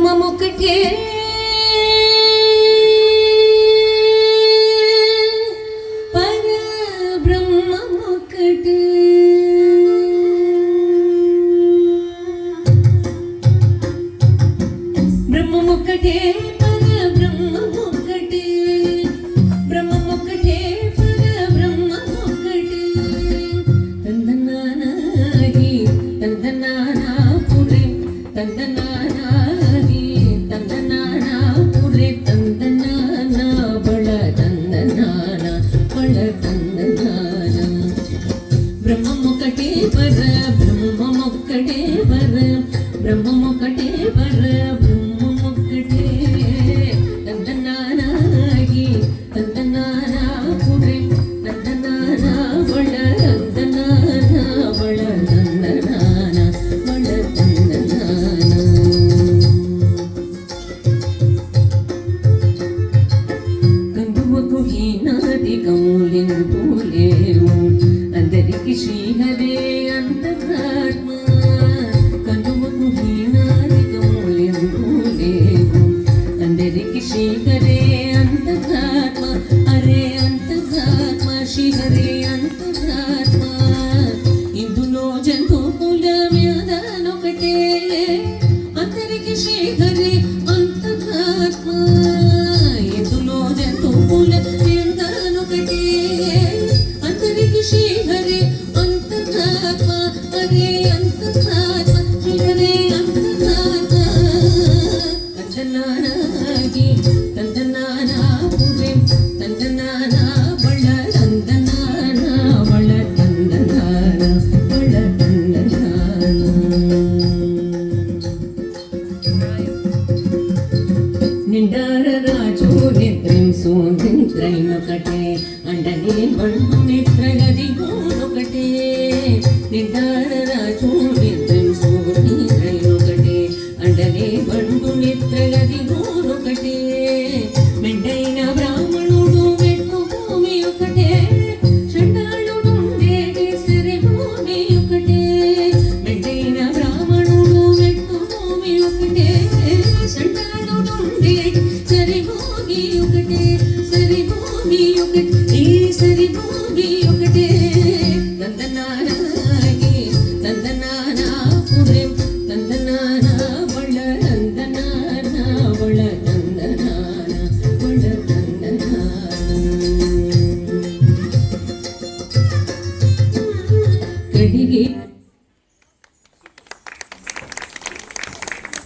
బ్రహ్మమొక్కటే పరబ్రహ్మమొక్కటే బ్రహ్మమొక్కటే పరబ్రహ్మమొక్కటే బ్రహ్మమొక్కటే పరబ్రహ్మమొక్కటే తందనానాహి తందనానాపురే తందనానాహి తందనానాపురే తందనానా బళ తందనానా బళ తందనానా బ్రహ్మమొక్కటే పరబ్రహ్మమొక్కటే పరబ్రహ్మమొక్కటే పరబ్రహ్మమొక్కటే తందనానాహి తందనానాపురే తందనానా బళ తందనానా బళ తందనానా బళ తందనానా కందువకు హీనాది కౌలింపు లేవు అందరికి శ్రీహరే అంతరాత్మ కందువకు హీనాది కౌలింపు లేవు అందరికి శ్రీహరే అంతరాత్మ అరే అంతరాత్మ శ్రీహరే అంతరాత్మ ఇందులో జంతువుల వ్యాధనొకటే అందరికి శ్రీహరే అంతరాత్మ ఇందులో జంతువుల వ్యాధనొకటే అందరికి శ్రీహరే అంతరాత్మ అరే అంతరాత్మ శ్రీహరే అంతరాత్మ తందనానాహి తందనానాపురే తందనానా బళ తందనానా బళ తందనానా బళ తందనానా నిండార రాజు నిద్రింసు నిద్రైనొకటే అండనే బండు నిద్రగది గోనొకటే నిండార రాజు నిద్రింసు నిద్రైనొకటే అండనే బండు నిద్రగది గోనొకటే మెండైన బ్రాహ్మణుడు వెట్టు భూమి ఒకటే చండాలుడుండేటి సరి భూమి ఒకటే మెండైన బ్రాహ్మణుడు వెట్టు భూమి ఒకటే చండాలుడుండేటి సరి భూమి ఒకటే సరి భూమి ఒకటే ఈ సరి భూమి ఒకటే తందనానాహి తందనానాపురే తందనానా బళ తందనానా బళ తందనానా బళ తందనానా కడిగి